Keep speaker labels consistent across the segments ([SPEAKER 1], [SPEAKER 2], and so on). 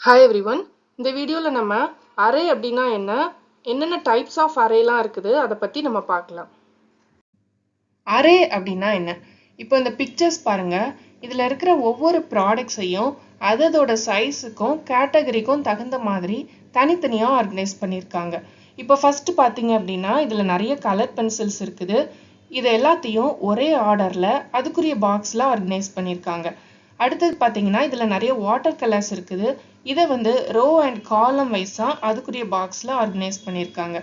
[SPEAKER 1] Hi everyone. இந்த வீடியோவில் நம்ம அரே அப்படின்னா என்னென்ன டைப்ஸ் ஆஃப் அரேலாம் இருக்குது அதை பற்றி நம்ம பார்க்கலாம். அரே அப்படின்னா என்ன? இப்போ இந்த பிக்சர்ஸ் பாருங்க. இதில் இருக்கிற ஒவ்வொரு ப்ராடக்ட்ஸையும் அதோட சைஸுக்கும் கேட்டகரிக்கும் தகுந்த மாதிரி தனித்தனியாக ஆர்கனைஸ் பண்ணியிருக்காங்க. இப்போ ஃபர்ஸ்ட் பார்த்தீங்க அப்படின்னா இதில் நிறைய கலர் பென்சில்ஸ் இருக்குது. இது எல்லாத்தையும் ஒரே ஆர்டரில் அதுக்குரிய பாக்ஸில் ஆர்கனைஸ் பண்ணியிருக்காங்க. அடுத்தது பார்த்தீங்கன்னா இதில் நிறைய வாட்டர் கலர்ஸ் இருக்குது. இதை ரோ அண்ட் காலம் வைஸாக அதுக்குரிய பாக்ஸில் ஆர்கனைஸ் பண்ணியிருக்காங்க.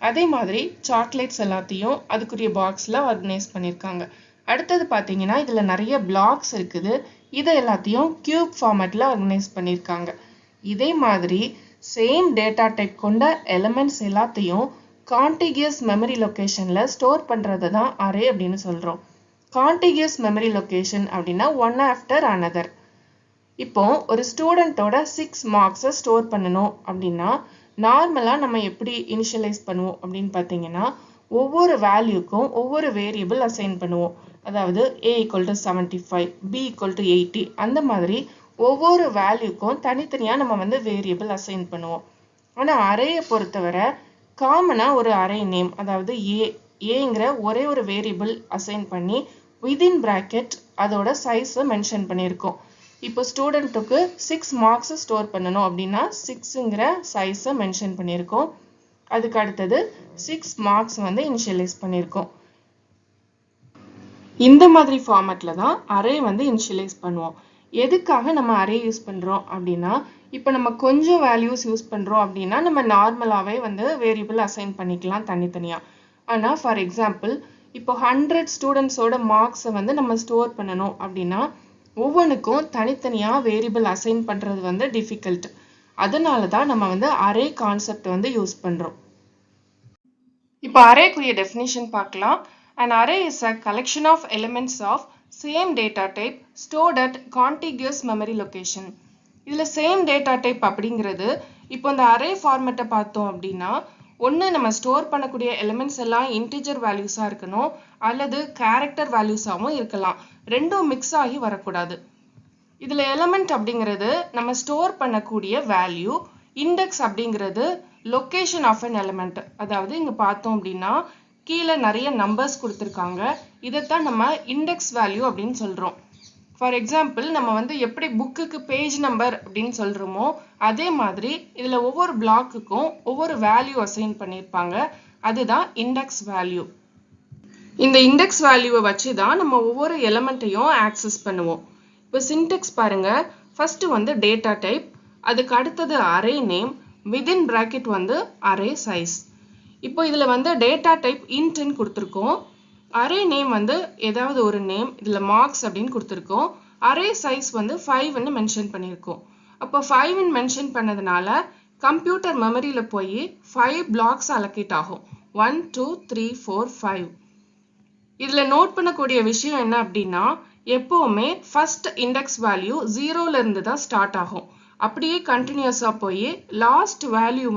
[SPEAKER 1] அதே மாதிரி சாக்லேட்ஸ் எல்லாத்தையும் அதுக்குரிய பாக்ஸில் ஆர்கனைஸ் பண்ணியிருக்காங்க. அடுத்தது பார்த்தீங்கன்னா இதில் நிறைய பிளாக்ஸ் இருக்குது. இதை எல்லாத்தையும் கியூப் ஃபார்மேட்டில் ஆர்கனைஸ் பண்ணியிருக்காங்க. இதே மாதிரி சேம் டேட்டா டைப் கொண்ட எலிமெண்ட்ஸ் எல்லாத்தையும் கான்டிகியஸ் மெமரி லொக்கேஷனில் ஸ்டோர் பண்ணுறது தான் அரே அப்படின்னு சொல்கிறோம். கான்டிகியஸ் மெமரி லொக்கேஷன் அப்படின்னா ஒன் ஆஃப்டர் அனதர். இப்போ ஒரு ஸ்டூடெண்ட்டோட 6 மார்க்ஸை ஸ்டோர் பண்ணணும் அப்படின்னா நார்மலாக நம்ம எப்படி இனிஷியலைஸ் பண்ணுவோம் அப்படின்னு பார்த்தீங்கன்னா ஒவ்வொரு வேல்யூக்கும் ஒவ்வொரு வேரியபிள் அசைன் பண்ணுவோம். அதாவது A = 75, B = 80 அந்த மாதிரி ஒவ்வொரு வேல்யூக்கும் தனித்தனியாக நம்ம வேரியபிள் அசைன் பண்ணுவோம். ஆனால் அரேயை பொறுத்தவரை காமனாக ஒரு அரே நேம், அதாவது ஏங்கிற ஒரே ஒரு வேரியபிள் அசைன் பண்ணி வித்தின் பிராக்கெட் அதோட சைஸை மென்ஷன் பண்ணியிருக்கோம். இப்போ ஸ்டூடெண்ட்டுக்கு 6 மார்க்ஸ் ஸ்டோர் பண்ணணும் அப்படின்னா 6ங்கிற சைஸை மென்ஷன் பண்ணியிருக்கோம். அதுக்கு அடுத்தது 6 மார்க்ஸ் இனிஷியலைஸ் பண்ணியிருக்கோம். இந்த மாதிரி ஃபார்மேட்டில் தான் அரே இனிஷியலைஸ் பண்ணுவோம். எதுக்காக நம்ம அரே யூஸ் பண்ணுறோம் அப்படின்னா இப்போ நம்ம கொஞ்சம் வேல்யூஸ் யூஸ் பண்ணுறோம் அப்படின்னா நம்ம நார்மலாகவே வேரியபிள் அசைன் பண்ணிக்கலாம் தனித்தனியாக. ஆனால் ஃபார் எக்ஸாம்பிள் இப்போ 100 ஸ்டூடெண்ட்ஸோட மார்க்ஸை நம்ம ஸ்டோர் பண்ணணும் அப்படின்னா ஒவ்வொன்றுக்கும் தனித்தனியாக வேரியபிள் அசைன் பண்ணுறது டிஃபிகல்ட். அதனால தான் நம்ம அரே கான்செப்ட் யூஸ் பண்ணுறோம். இப்போ அரேக்குரிய டெஃபினிஷன் பார்க்கலாம். An array is a collection of elements of same data type stored at contiguous memory location. இதில் சேம் டேட்டா டைப் அப்படிங்கிறது இப்போ இந்த அரே ஃபார்மேட்டை பார்த்தோம் அப்படின்னா ஒன்று நம்ம ஸ்டோர் பண்ணக்கூடிய எலிமெண்ட்ஸ் எல்லாம் இன்டிஜர் வேல்யூஸாக இருக்கணும், அல்லது கேரக்டர் வேல்யூஸாகவும் இருக்கலாம். ரெண்டும் மிக்ஸ் ஆகி வரக்கூடாது. இதில் எலிமெண்ட் அப்படிங்கிறது நம்ம ஸ்டோர் பண்ணக்கூடிய வேல்யூ, இண்டெக்ஸ் அப்படிங்கிறது லொக்கேஷன் ஆஃப் அன் எலிமெண்ட். அதாவது இங்கே பார்த்தோம் அப்படின்னா கீழே நிறைய நம்பர்ஸ் கொடுத்துருக்காங்க. இதைத்தான் நம்ம இண்டெக்ஸ் வேல்யூ அப்படின்னு சொல்கிறோம். ஃபார் எக்ஸாம்பிள் நம்ம எப்படி புக்குக்கு பேஜ் நம்பர் அப்படின்னு சொல்கிறோமோ அதே மாதிரி இதில் ஒவ்வொரு பிளாக்குக்கும் ஒவ்வொரு வேல்யூ அசைன் பண்ணியிருப்பாங்க. அதுதான் இண்டெக்ஸ் வேல்யூ. இந்த இண்டெக்ஸ் வேல்யூவை வச்சு தான் நம்ம ஒவ்வொரு எலிமெண்ட்டையும் ஆக்சஸ் பண்ணுவோம். இப்போ சின்டெக்ஸ் பாருங்க. ஃபர்ஸ்ட் டேட்டா டைப், அதுக்கு அடுத்தது array name, within bracket array size. இப்போ இதில் டேட்டா டைப் இன்ட்னு கொடுத்துருக்கோம். அரே நேம் ஏதாவது ஒரு நேம், இதில் மார்க்ஸ் அப்படின்னு கொடுத்துருக்கோம். அரே சைஸ் 5ன்னு மென்ஷன் பண்ணியிருக்கோம். அப்போ 5ன்னு மென்ஷன் பண்ணதுனால கம்ப்யூட்டர் மெமரியில் போய் 5 பிளாக்ஸ் அலோகேட் ஆகும். 1 2 3 4 5. இதில் நோட் பண்ணக்கூடிய விஷயம் என்ன அப்படின்னா எப்போவுமே ஃபர்ஸ்ட் இண்டெக்ஸ் வேல்யூ 0ல இருந்து தான் ஸ்டார்ட் ஆகும். அப்படியே கண்டினியூஸாக போய் லாஸ்ட் வேல்யூ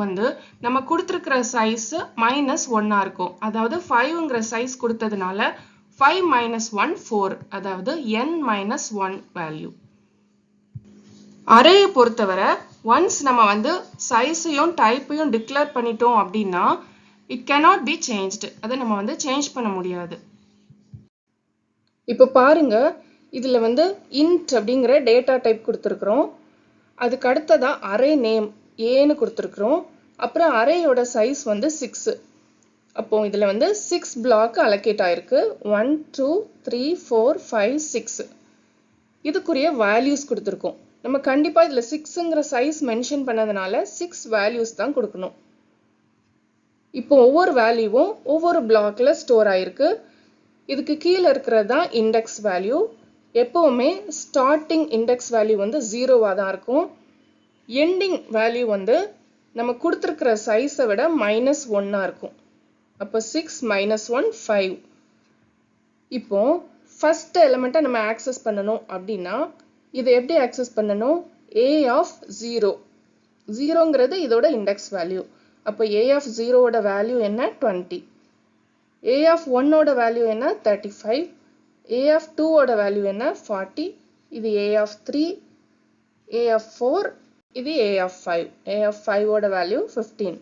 [SPEAKER 1] நம்ம கொடுத்துருக்கிற சைஸ் -1 இருக்கும். அதாவது 5ங்கிற சைஸ் கொடுத்ததுனால 5 - 1 4, அதாவது n-1 வேல்யூ. அரேயை பொறுத்தவரை ஒன்ஸ் நம்ம சைஸையும் டைப்பையும் டிக்ளேர் பண்ணிட்டோம் அப்படின்னா இட் cannot be changed. அதை நம்ம சேஞ்ச் பண்ண முடியாது. இப்போ பாருங்க, இதில் int அப்படிங்கிற டேட்டா டைப் கொடுத்துருக்குறோம். அதுக்கு அடுத்ததா அரே நேம் ஏன்னு கொடுத்துருக்குறோம். அப்புறம் அரேயோட சைஸ் 6. அப்போ இதில் 6 பிளாக் அலோகேட் ஆயிருக்கு. 1 2 3 4 5 6. இதுக்குரிய வேல்யூஸ் கொடுத்துருக்கோம். நம்ம கண்டிப்பாக இதில் 6ங்கிற சைஸ் மென்ஷன் பண்ணதுனால 6 வேல்யூஸ் தான் கொடுக்கணும். இப்போ ஒவ்வொரு வேல்யூவும் ஒவ்வொரு பிளாக்ல ஸ்டோர் ஆயிருக்கு. இதுக்கு கீழே இருக்கிறது தான் இண்டெக்ஸ் வேல்யூ. எப்போவுமே ஸ்டார்டிங் இண்டெக்ஸ் வேல்யூ 0வாக தான் இருக்கும். எண்டிங் வேல்யூ நம்ம கொடுத்துருக்கிற சைஸை விட -1 இருக்கும். அப்போ 6 - 1 5. இப்போ ஃபர்ஸ்ட் எலிமெண்ட்டை நம்ம ஆக்சஸ் பண்ணணும் அப்படின்னா இதை எப்படி ஆக்சஸ் பண்ணணும்? A of 0. 0ங்கிறது இதோட இண்டெக்ஸ் வேல்யூ. அப்போ A of 0ஓட வேல்யூ என்ன? 20. A of 1ஓட வேல்யூ என்ன? 35. A of 2ஓட வேல்யூ என்ன? 40. இது A of 3, A of 4, இது a of 5. a of 5 ஓட வேல்யூ 15.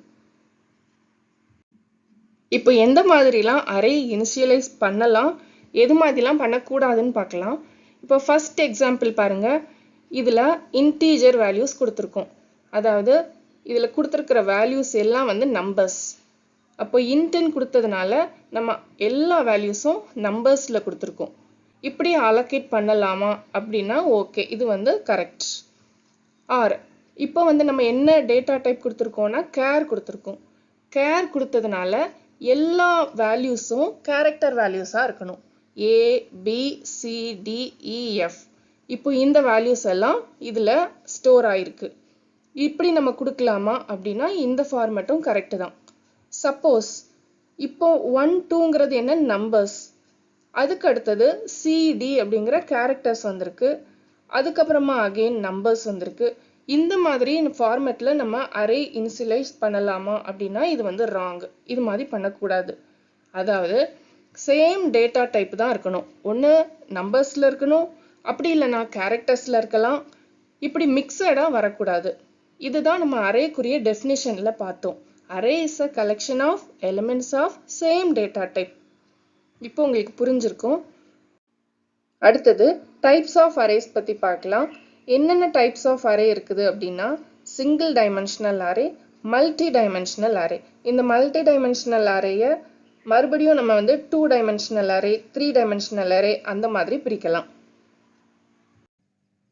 [SPEAKER 1] இப்போ எந்த மாதிரிலாம் அரே இனிஷியலைஸ் பண்ணலாம், எது மாதிரிலாம் பண்ணக்கூடாதுன்னு பார்க்கலாம். இப்போ ஃபர்ஸ்ட் எக்ஸாம்பிள் பாருங்க. இதில் இன்டீஜர் வேல்யூஸ் கொடுத்துருக்கோம். அதாவது இதில் கொடுத்துருக்கிற வேல்யூஸ் எல்லாம் வந்து நம்பர்ஸ். அப்போ இன்டென் கொடுத்ததுனால நம்ம எல்லா வேல்யூஸும் நம்பர்ஸில் கொடுத்துருக்கோம். இப்படி அலோகேட் பண்ணலாமா அப்படின்னா ஓகே, இது வந்து கரெக்ட். ஆர் இப்போ வந்து நம்ம என்ன டேட்டா டைப் கொடுத்துருக்கோம்னா கேர் கொடுத்துருக்கோம். கேர் கொடுத்ததுனால எல்லா வேல்யூஸும் கேரக்டர் வேல்யூஸாக இருக்கணும். A B C D E F. இப்போ இந்த வேல்யூஸ் எல்லாம் இதில் ஸ்டோர் ஆயிருக்கு. இப்படி நம்ம கொடுக்கலாமா அப்படின்னா இந்த ஃபார்மேட்டும் கரெக்டு தான். சப்போஸ் இப்போ 1 2ங்கிறது என்ன நம்பர்ஸ், அதுக்கு அடுத்தது சிடி அப்படிங்கிற கேரக்டர்ஸ் வந்திருக்கு, அதுக்கப்புறமா அகெயின் நம்பர்ஸ் வந்திருக்கு. இந்த மாதிரி ஃபார்மேட்டில் நம்ம அரே இனிஷியலைஸ் பண்ணலாமா அப்படின்னா இது வந்து ராங். இது மாதிரி பண்ணக்கூடாது. அதாவது சேம் டேட்டா டைப் தான் இருக்கணும். ஒன்று நம்பர்ஸில் இருக்கணும், அப்படி இல்லைனா கேரக்டர்ஸில் இருக்கலாம். இப்படி மிக்சடாக வரக்கூடாது. இதுதான் நம்ம அரேக்குரிய டெஃபினிஷனில் பார்த்தோம். Array is a collection of elements of same data type. இப்போ உங்களுக்கு புரிஞ்சிருக்கும். அடுத்தது டைப்ஸ் ஆஃப் அரேஸ் பற்றி பார்க்கலாம். என்னென்ன டைப்ஸ் ஆஃப் அரே இருக்குது அப்படின்னா single dimensional array, multi dimensional array. இந்த மல்டி டைமென்ஷனல் அரேயை மறுபடியும் நம்ம வந்து 2 டைமென்ஷனல் அரே, 3 டைமென்ஷனல் அரே அந்த மாதிரி பிரிக்கலாம்.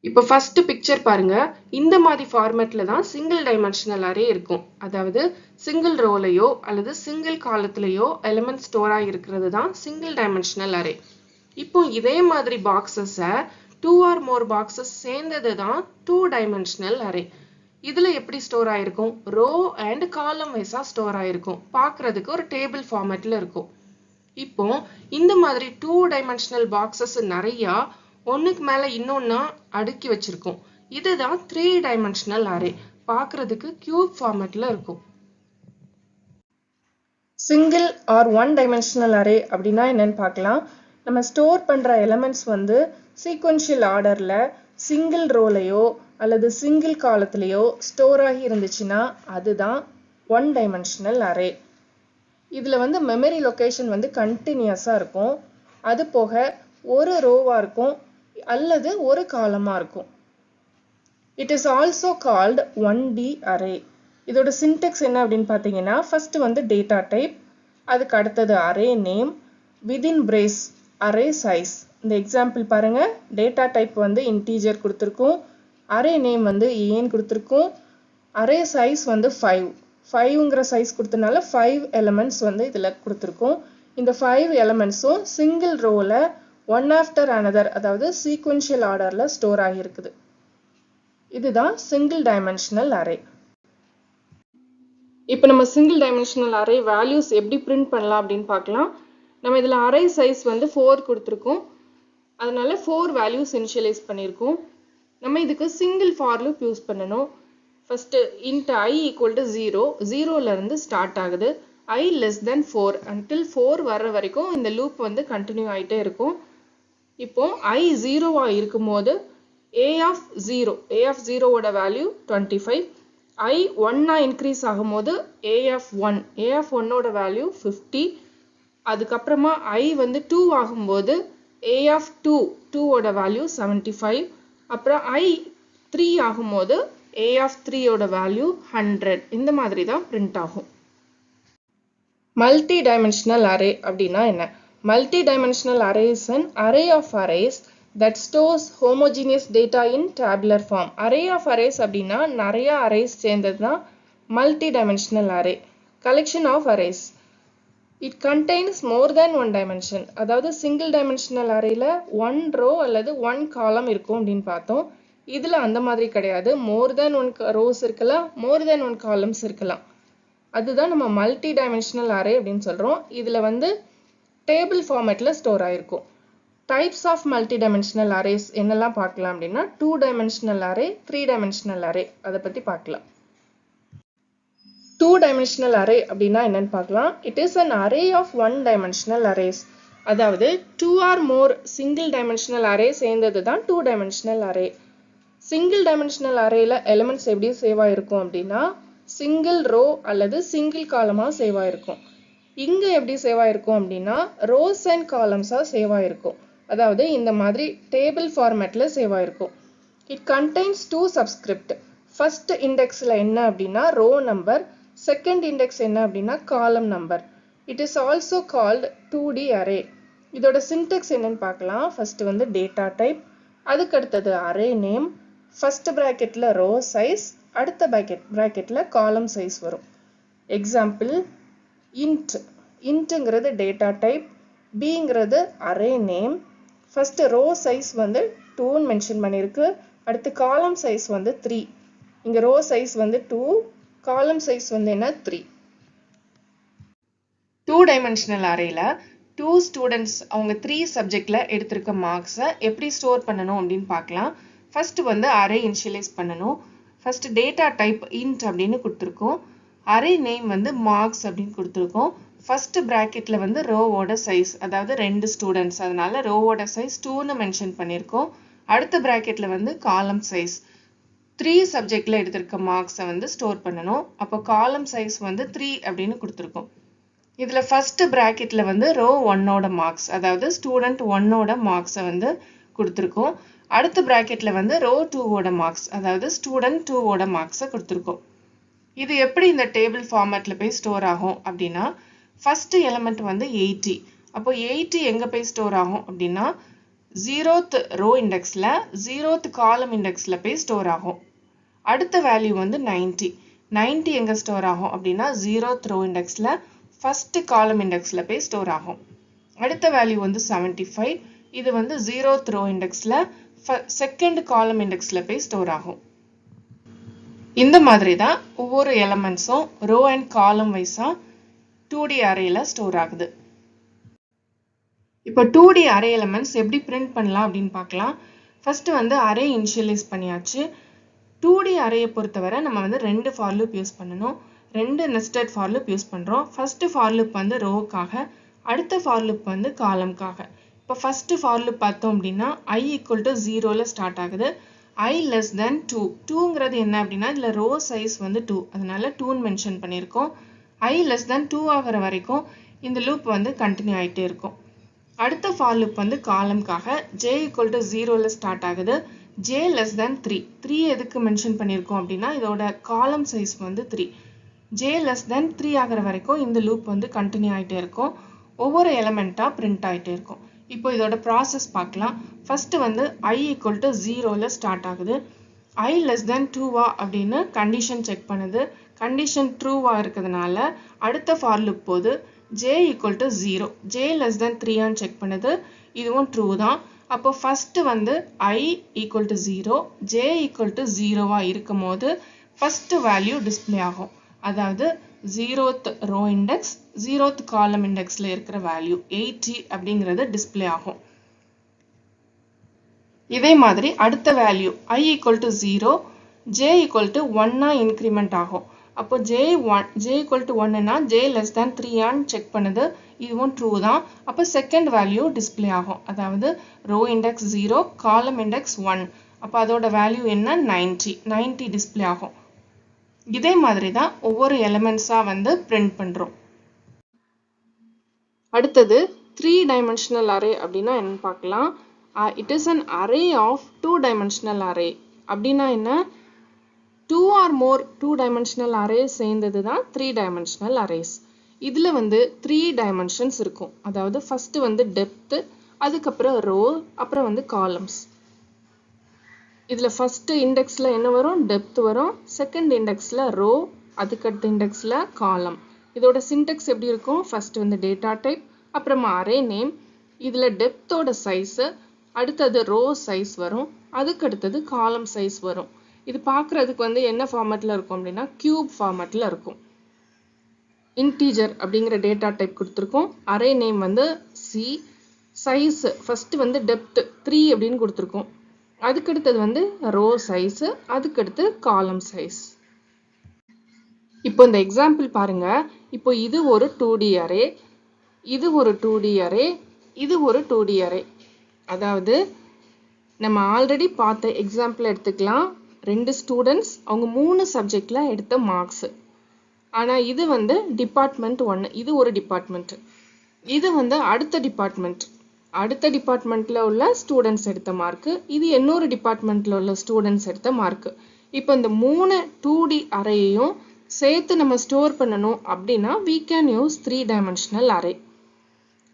[SPEAKER 1] இப்போ ஃபர்ஸ்ட் பிக்சர் பாருங்க. இந்த மாதிரி ஃபார்மேட்ல தான் சிங்கிள் டைமென்ஷனல் அரே இருக்கும். அதாவது சிங்கிள் ரோலையோ அல்லது சிங்கிள் காலத்திலேயோ எலிமெண்ட் ஸ்டோர் ஆகிருக்கிறது தான் சிங்கிள் டைமென்ஷனல் அரே. இப்போ இதே மாதிரி பாக்ஸஸை 2 or more பாக்ஸஸ் சேர்ந்தது தான் 2 டைமென்ஷனல் அரே. இதுல எப்படி ஸ்டோர் ஆயிருக்கும்? ரோ அண்ட் காலம் வைஸா ஸ்டோர் ஆயிருக்கும். பார்க்கறதுக்கு ஒரு டேபிள் ஃபார்மேட்ல இருக்கும். இப்போ இந்த மாதிரி 2 டைமென்ஷனல் பாக்ஸஸ் நிறைய ஒன்றுக்கு மேலே இன்னொன்னா அடுக்கி வச்சிருக்கோம். இதுதான் 3 டைமென்ஷனல் அரே. பார்க்கறதுக்கு கியூப் ஃபார்மேட்ல இருக்கும். சிங்கிள் ஆர் 1 டைமென்ஷனல் அரே அப்படின்னா என்னன்னு பார்க்கலாம். நம்ம ஸ்டோர் பண்ற எலிமெண்ட்ஸ் வந்து சீக்வென்ஷியல் ஆர்டர்ல சிங்கிள் ரோலையோ அல்லது சிங்கிள் காலத்திலேயோ ஸ்டோர் ஆகி இருந்துச்சுன்னா அதுதான் 1 டைமென்ஷனல் அரே. இதுல வந்து மெமரி லொகேஷன் வந்து கண்டினியூஸா இருக்கும். அது போக ஒரு ரோவா இருக்கும் அல்லது ஒரு காலமா இருக்கும். It is also called 1D array. இதோட சின்டெக்ஸ் என்ன அப்படின்னு பார்த்தீங்கன்னா ஃபர்ஸ்ட் வந்து டேட்டா டைப், அதுக்கு அடுத்தது array name, within brace array size. இந்த எக்ஸாம்பிள் பாருங்க. டேட்டா டைப் வந்து இன்டீஜர் கொடுத்துருக்கோம், அரே நேம் வந்து ஏன்னு கொடுத்துருக்கோம், அரே சைஸ் வந்து 5ங்கிற சைஸ் கொடுத்தனால 5 எலிமெண்ட்ஸ் வந்து இதில் கொடுத்துருக்கோம். இந்த 5 எலிமெண்ட்ஸும் சிங்கிள் ரோவில் ஒன் ஆஃப்டர் அனதர், அதாவது சீக்வென்ஷியல் ஆர்டரில் ஸ்டோர் ஆகியிருக்குது. இதுதான் சிங்கிள் டைமென்ஷனல் அரே. இப்போ நம்ம சிங்கிள் டைமென்ஷனல் அரே வேல்யூஸ் எப்படி பிரிண்ட் பண்ணலாம் அப்படின்னு பார்க்கலாம். நம்ம இதில் அரே சைஸ் வந்து 4 கொடுத்துருக்கோம். அதனால 4 வேல்யூஸ் இனிஷியலைஸ் பண்ணியிருக்கோம். நம்ம இதுக்கு சிங்கிள் ஃபார் லூப் யூஸ் பண்ணணும். First int I equal to 0, 0லேருந்து ஸ்டார்ட் ஆகுது. I less than 4 until 4 வர்ற வரைக்கும் இந்த லூப் வந்து கண்டினியூ ஆகிட்டே இருக்கும். இப்போ I 0வா இருக்கும்போது a of 0 ஓட வேல்யூ 25. I 1ஆ இன்க்ரீஸ் ஆகும்போது a of 1 ஓட வேல்யூ 50. அதுக்கப்புறமா I வந்து 2 ஆகும்போது a of 2 ஓட வேல்யூ 75. அப்புறம் I 3 ஆகும்போது a of 3 ஓட வேல்யூ 100. இந்த மாதிரி தான் பிரிண்ட் ஆகும். மல்டி டைமென்ஷனல் அரே அப்படின்னா என்ன? Multi dimensional array is an array of arrays that stores homogeneous data in tabular form. array of arrays அப்படின்னா நிறைய அரேஸ் சேர்ந்தது தான் multi dimensional array. collection of arrays. It contains more than one dimension. அதாவது single dimensional அரேல 1 row அல்லது 1 காலம் இருக்கும் அப்படின்னு பார்த்தோம். இதுல அந்த மாதிரி கிடையாது. மோர் தேன் 1 ரோஸ் இருக்கலாம், மோர் தேன் 1 காலம்ஸ் இருக்கலாம். அதுதான் நம்ம மல்டி டைமென்ஷனல் அரே அப்படின்னு சொல்றோம். இதுல வந்து டேபிள் ஃபார்மேட்ல ஸ்டோர் ஆயிருக்கும். Types of multi dimensional arrays என்னெல்லாம் பார்க்கலாம் அப்படின்னா 2 டைமென்ஷனல் அரே, 3 டைமென்ஷனல் அரே, அதை பத்தி பார்க்கலாம். 2 டைமென்ஷனல் அரே அப்படின்னா என்னன்னு பார்க்கலாம். It is an array of 1 dimensional arrays. அதாவது 2 or more single dimensional array சேர்ந்தது தான் 2 டைமென்ஷனல் அரே. சிங்கிள் டைமென்ஷனல் அரேல எலிமெண்ட்ஸ் எப்படி சேவ் ஆயிருக்கும் அப்படின்னா சிங்கிள் ரோ அல்லது சிங்கிள் காலமா சேவ் ஆயிருக்கும். இங்க எப்படி சேவ் ஆயிருக்கும் அப்படின்னா ரோஸ் அண்ட் காலம்ஸா சேவ் ஆயிருக்கும். அதாவது இந்த மாதிரி டேபிள் ஃபார்மேட்ல சேவ் ஆயிருக்கும். It contains two subscript. First இண்டெக்ஸ்ல என்ன அப்படின்னா ரோ நம்பர், செகண்ட் இண்டெக்ஸ் என்ன அப்படின்னா column number. It is also called 2D array. இதோட சின்டெக்ஸ் என்னன்னு பார்க்கலாம். ஃபர்ஸ்ட் வந்து டேட்டா டைப், அதுக்கு அடுத்தது அரே நேம், ஃபர்ஸ்ட் பிராக்கெட்ல ரோ சைஸ், அடுத்த பிராக்கெட்ல காலம் சைஸ் வரும். Example int. இன்ட்ங்கிறது டேட்டா டைப், பிங்கிறது array name, first row size வந்து 2 மென்ஷன் பண்ணிருக்கு, அடுத்து காலம் சைஸ் வந்து 3. இங்க ரோ சைஸ் வந்து 2, காலம் சைஸ் வந்து என்ன 3. 2 டைமென்ஷனல் அரேல 2 ஸ்டூடெண்ட்ஸ் அவங்க 3 சப்ஜெக்ட்ல எடுத்திருக்க மார்க்ஸை எப்படி ஸ்டோர் பண்ணணும் அப்படின்னு பார்க்கலாம். ஃபர்ஸ்ட் வந்து அரே இனிஷியலைஸ் பண்ணணும். ஃபர்ஸ்ட் டேட்டா டைப் இன்ட் அப்படின்னு கொடுத்துருக்கோம். அரே நேம் வந்து மார்க்ஸ் அப்படின்னு கொடுத்துருக்கோம். ஃபர்ஸ்ட் பிராக்கெட்ல வந்து ரோவோட சைஸ், அதாவது 2 ஸ்டூடெண்ட்ஸ், அதனால ரோவோட சைஸ் 2ன்னு மென்ஷன் பண்ணியிருக்கோம். அடுத்த பிராக்கெட்ல வந்து காலம் சைஸ், 3 சப்ஜெக்ட்ல எடுத்திருக்க மார்க்ஸை வந்து ஸ்டோர் பண்ணணும். அப்போ காலம் சைஸ் வந்து 3 அப்படின்னு கொடுத்துருக்கோம். இதுல ஃபர்ஸ்ட் பிராக்கெட்ல வந்து ரோ 1ஓட மார்க்ஸ், அதாவது ஸ்டூடெண்ட் 1ஓட மார்க்ஸை வந்து கொடுத்துருக்கோம். அடுத்த பிராக்கெட்ல வந்து ரோ 2ஓட மார்க்ஸ், அதாவது ஸ்டூடெண்ட் 2ஓட மார்க்ஸை கொடுத்துருக்கோம். இது எப்படி இந்த டேபிள் ஃபார்மேட்ல போய் ஸ்டோர் ஆகும் அப்படின்னா ஃபர்ஸ்ட் எலிமெண்ட் வந்து 80. அப்போ 80 எங்க போய் ஸ்டோர் ஆகும் அப்படின்னா 0th ரோ இண்டெக்ஸ்ல 0th காலம் இண்டெக்ஸ்ல போய் ஸ்டோர் ஆகும். அடுத்த வேல்யூ வந்து 90. 90 எங்க ஸ்டோர் ஆகும் அப்படின்னா 0th ரோ இண்டெக்ஸ்ல ஃபர்ஸ்ட் காலம் இண்டெக்ஸ்ல போய் ஸ்டோர் ஆகும். அடுத்த வேல்யூ வந்து 75. இது வந்து 0th ரோ இண்டெக்ஸ்ல செகண்ட் காலம் இண்டெக்ஸ்ல போய் ஸ்டோர் ஆகும். இந்த மாதிரி தான் ஒவ்வொரு எலிமெண்ட்ஸும் ரோ அண்ட் காலம் வைஸா 2D அரேல ஸ்டோர் ஆகுது. இப்போ 2D அரே எலிமெண்ட்ஸ் எப்படி பிரிண்ட் பண்ணலாம் அப்படின்னு பார்க்கலாம். ஃபர்ஸ்ட் வந்து அரே இனிஷியலைஸ் பண்ணியாச்சு. 2D அரேயை பொறுத்தவரை நம்ம வந்து 2 ஃபார் லூப் யூஸ் பண்ணணும். 2 நெஸ்டட் ஃபார் லூப் யூஸ் பண்றோம். ஃபர்ஸ்ட் ஃபார் லூப் வந்து ரோக்காக, அடுத்த ஃபார் லூப் வந்து காலம்காக. இப்போ ஃபர்ஸ்ட் ஃபார் லூப் பார்த்தோம் அப்படின்னா I = 0ல ஸ்டார்ட் ஆகுது. I less than 2. 2ங்கிறது என்ன அப்படின்னா இதுல ரோ சைஸ் வந்து 2, அதனால 2ன்னு மென்ஷன் பண்ணியிருக்கோம். I less than 2 ஆகிற வரைக்கும் இந்த லூப் வந்து கண்டினியூ ஆயிட்டே இருக்கும். அடுத்த ஃபார் லூப் வந்து காலம்காக J = 0ல ஸ்டார்ட் ஆகுது. J less than 3. 3 எதுக்கு மென்ஷன் பண்ணியிருக்கோம் அப்படின்னா இதோட காலம் சைஸ் வந்து 3. J less than 3 ஆகிற வரைக்கும் இந்த லூப் வந்து கண்டினியூ ஆயிட்டே இருக்கும். ஒவ்வொரு எலிமெண்டா பிரிண்ட் ஆயிட்டே இருக்கும். இப்போ இதோட ப்ராசஸ் பார்க்கலாம். ஃபர்ஸ்ட் வந்து I = 0ல ஸ்டார்ட் ஆகுது. I less than 2வா அப்படின்னு கண்டிஷன் செக் பண்ணுது. கண்டிஷன் ட்ரூவா இருக்கிறதுனால அடுத்த ஃபார் லூப் போது J = 0. J less than 3ஆன்னு செக் பண்ணுது. இதுவும் ட்ரூ தான். அப்போ ஃபர்ஸ்ட் வந்து I = 0, J = 0வா இருக்கும் போது ஃபர்ஸ்ட் வேல்யூ டிஸ்பிளே ஆகும். அதாவது 0th ரோ இண்டெக்ஸ் 0th காலம் இண்டெக்ஸ்ல இருக்கிற வேல்யூ 80 அப்படிங்கிறது டிஸ்பிளே ஆகும். இதே மாதிரி அடுத்த வேல்யூ I = 0, J = 1 இன்க்ரிமெண்ட் ஆகும். அப்போ J = 1னா J less than 3ஆன்னு செக் பண்ணுது. இதுவும் ட்ரூ தான். அப்போ செகண்ட் வேல்யூ டிஸ்பிளே ஆகும். அதாவது ரோ இண்டெக்ஸ் 0, காலம் இண்டெக்ஸ் 1. அப்போ அதோட வேல்யூ என்ன 90 டிஸ்பிளே ஆகும். இதே மாதிரி தான் ஒவ்வொரு எலிமெண்ட்ஸா வந்து பிரிண்ட் பண்றோம். அடுத்தது 3 டைமென்ஷனல் அரே அப்படின்னா என்ன பார்க்கலாம். It is an array of 2 dimensional array. அப்படின்னா என்ன? 2 or more 2 dimensional arrays சேர்ந்தது தான் 3 dimensional arrays. இதுல வந்து 3 dimensions இருக்கும். அதாவது ஃபர்ஸ்ட் வந்து டெப்த், அதுக்கப்புறம் ரோ, அப்புறம் வந்து காலம்ஸ். இதுல ஃபர்ஸ்ட் இண்டெக்ஸ்ல என்ன வரும்? டெப்த் வரும். செகண்ட் இண்டெக்ஸ்ல ரோ, அதுக்கடுத்த இண்டெக்ஸ்ல காலம். இதோட சின்டெக்ஸ் எப்படி இருக்கும்? ஃபர்ஸ்ட் வந்து டேட்டா டைப், அப்புறமா அரே நேம், இதுல டெப்த்தோட சைஸ், அடுத்தது ரோ சைஸ் வரும், அதுக்கு அடுத்தது காலம் சைஸ் வரும். இது பார்க்கறதுக்கு வந்து என்ன ஃபார்மேட்ல இருக்கும் அப்படின்னா கியூப் ஃபார்மேட்ல இருக்கும். இன்டீஜர் அப்படிங்கிற டேட்டா டைப் கொடுத்துருக்கோம். அரே நேம் வந்து C, சைஸ் ஃபர்ஸ்ட் வந்து டெப்த் 3 அப்படின்னு கொடுத்துருக்கோம். அதுக்கடுத்தது வந்து ரோ சைஸ், அதுக்கடுத்து காலம் சைஸ். இப்போ இந்த எக்ஸாம்பிள் பாருங்க. இப்போ இது ஒரு 2D அரே, இது ஒரு 2D அரே, இது ஒரு 2D அரே. அதாவது நம்ம ஆல்ரெடி பார்த்த எக்ஸாம்பிள் எடுத்துக்கலாம். 2 ஸ்டூடெண்ட்ஸ் அவங்க 3 சப்ஜெக்ட்ல எடுத்த மார்க்ஸ். ஆனா இது வந்து டிபார்ட்மெண்ட் 1, இது ஒரு டிபார்ட்மெண்ட். இது வந்து அடுத்த டிபார்ட்மெண்ட்ல உள்ள ஸ்டூடெண்ட்ஸ் எடுத்த மார்க். இது இன்னொரு டிபார்ட்மெண்ட்ல உள்ள ஸ்டூடெண்ட்ஸ் எடுத்த மார்க். இப்போ இந்த 3 2D அரேயையும் சேர்த்து நம்ம ஸ்டோர் பண்ணணும் அப்படின்னா we can use 3-dimensional array.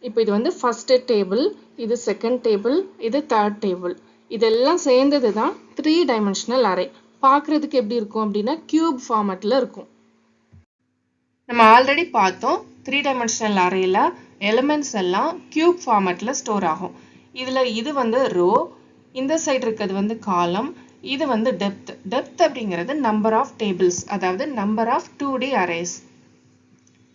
[SPEAKER 1] இப்போ இது வந்து ஃபர்ஸ்ட் டேபிள், இது செகண்ட் டேபிள், இது தேர்ட் டேபிள். இதெல்லாம் சேர்ந்தது தான் 3-dimensional array. பார்க்கறதுக்கு எப்படி இருக்கும் அப்படின்னா கியூப் ஃபார்மட்ல இருக்கும். நம்ம ஆல்ரெடி பார்த்தோம் 3-dimensional arrayல எலிமெண்ட்ஸ் எல்லாம் கியூப் ஃபார்மட்ல ஸ்டோர் ஆகும். இது வந்து ரோ, இந்த சைடு இருக்கிறது வந்து காலம், இது வந்து டெப்த் அப்படிங்கிறது நம்பர் ஆஃப் டேபிள்ஸ், அதாவது நம்பர் ஆஃப் 2D அரேஸ்.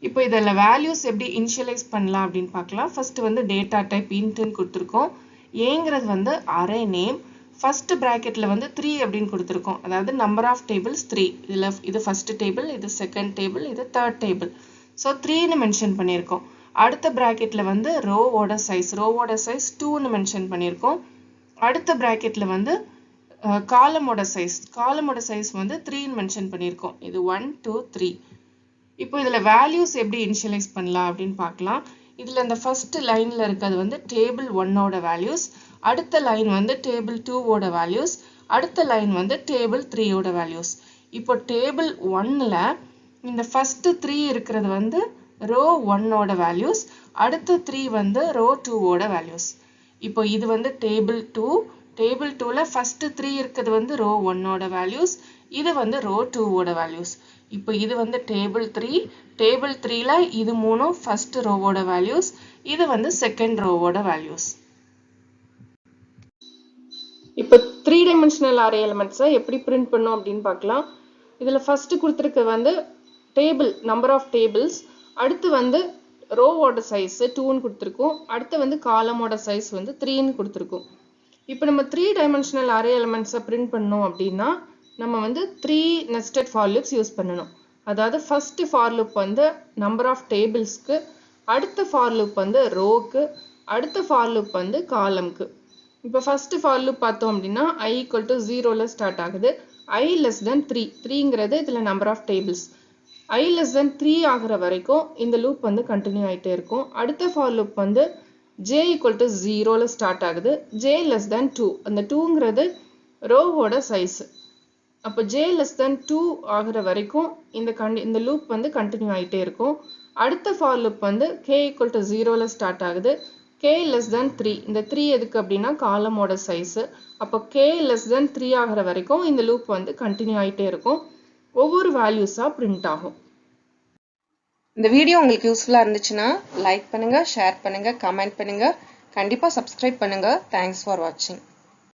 [SPEAKER 1] இப்போ இதில் வேல்யூஸ் எப்படி இனிஷியலைஸ் பண்ணலாம் அப்படின்னு பார்க்கலாம். ஃபர்ஸ்ட் வந்து டேட்டா டைப் இன்ட்னு கொடுத்துருக்கோம். ஏங்கிறது வந்து அரே நேம். ஃபர்ஸ்ட் பிராக்கெட்ல வந்து 3 அப்படின்னு கொடுத்துருக்கோம், அதாவது நம்பர் ஆஃப் டேபிள்ஸ் 3. இது ஃபர்ஸ்ட் டேபிள், இது செகண்ட் டேபிள், இது தேர்ட் டேபிள். ஸோ 3ன்னு மென்ஷன் பண்ணியிருக்கோம். அடுத்த பிராக்கெட்ல வந்து ரோவோட சைஸ் 2ன்னு மென்ஷன் பண்ணியிருக்கோம். அடுத்த பிராக்கெட்ல வந்து காலமோட சைஸ் வந்து 3ன்னு மென்ஷன் பண்ணியிருக்கோம். இது 1 2 3. இப்போ இதுல வேல்யூஸ் எப்படி இனிஷியலைஸ் பண்ணலாம் அப்படின்னு பார்க்கலாம். இதுல இந்த ஃபர்ஸ்ட் லைன்ல இருக்கிறது வந்து டேபிள் 1ஓட வேல்யூஸ், அடுத்த லைன் வந்து டேபிள் 2ஓட வேல்யூஸ், அடுத்த லைன் வந்து டேபிள் 3ஓட வேல்யூஸ். இப்போ டேபிள் 1ல இந்த ஃபர்ஸ்ட் 3 இருக்கிறது வந்து ரோ 1ஓட வேல்யூஸ், அடுத்த 3 வந்து ரோ 2ஓட வேல்யூஸ். இப்போ இது வந்து டேபிள் 2ல ஃபர்ஸ்ட் 3 இருக்கிறது வந்து ரோ 1ஓட வேல்யூஸ், இது வந்து ரோ 2ஓட வேல்யூஸ். இப்போ இது வந்து டேபிள் 3ல இது மூணும் ஃபர்ஸ்ட் ரோவோட வேல்யூஸ், இது வந்து செகண்ட் ரோவோட வேல்யூஸ். இப்போ 3-dimensional array எலிமெண்ட்ஸை எப்படி பிரிண்ட் பண்ணோம் அப்படின்னு பார்க்கலாம். இதுல ஃபர்ஸ்ட் கொடுத்துருக்கு வந்து டேபிள், நம்பர் ஆஃப் டேபிள்ஸ், அடுத்து வந்து ரோவோட சைஸ் 2ன்னு கொடுத்துருக்கோம், அடுத்து வந்து காலமோட சைஸ் வந்து 3ன்னு கொடுத்துருக்கோம். இப்போ நம்ம 3-dimensional array எலிமெண்ட்ஸை பிரிண்ட் பண்ணோம் அப்படின்னா நம்ம வந்து 3 nested for loops யூஸ் பண்ணணும். அதாவது ஃபர்ஸ்ட் ஃபார் லூப் வந்து நம்பர் ஆஃப் டேபிள்ஸ்க்கு, அடுத்த ஃபார் லூப் வந்து ரோக்கு, அடுத்த ஃபார் லூப் வந்து காலம்க்கு. இப்போ ஃபர்ஸ்ட் ஃபார் லூப் பார்த்தோம் அப்படின்னா I = 0ல ஸ்டார்ட் ஆகுது. I less than 3, 3ங்கிறது இதுல number of tables. I less than 3 ஆகிற வரைக்கும் இந்த லூப் வந்து கண்டினியூ ஆகிட்டே இருக்கும். அடுத்த ஃபார் லூப் வந்து J = 0ல ஸ்டார்ட் ஆகுது. J less than 2, அந்த 2ங்கிறது ரோவோட சைஸ். அப்போ J less than 2 ஆகிற வரைக்கும் இந்த லூப் வந்து கண்டினியூ ஆகிட்டே இருக்கும். அடுத்த ஃபார் லூப் வந்து K = 0ல ஸ்டார்ட் ஆகுது. K less than 3, இந்த 3 எதுக்கு அப்படின்னா காலமோட சைஸ். அப்போ K less than 3 ஆகிற வரைக்கும் இந்த லூப் வந்து கண்டினியூ ஆகிட்டே இருக்கும். ஒவ்வொரு வேல்யூஸா பிரிண்ட் ஆகும். இந்த வீடியோ உங்களுக்கு யூஸ்ஃபுல்லா இருந்துச்சுன்னா லைக் பண்ணுங்க, ஷேர் பண்ணுங்க, கமெண்ட் பண்ணுங்க, கண்டிப்பா சப்ஸ்கிரைப் பண்ணுங்க. தேங்க்ஸ் ஃபார் வாட்சிங்.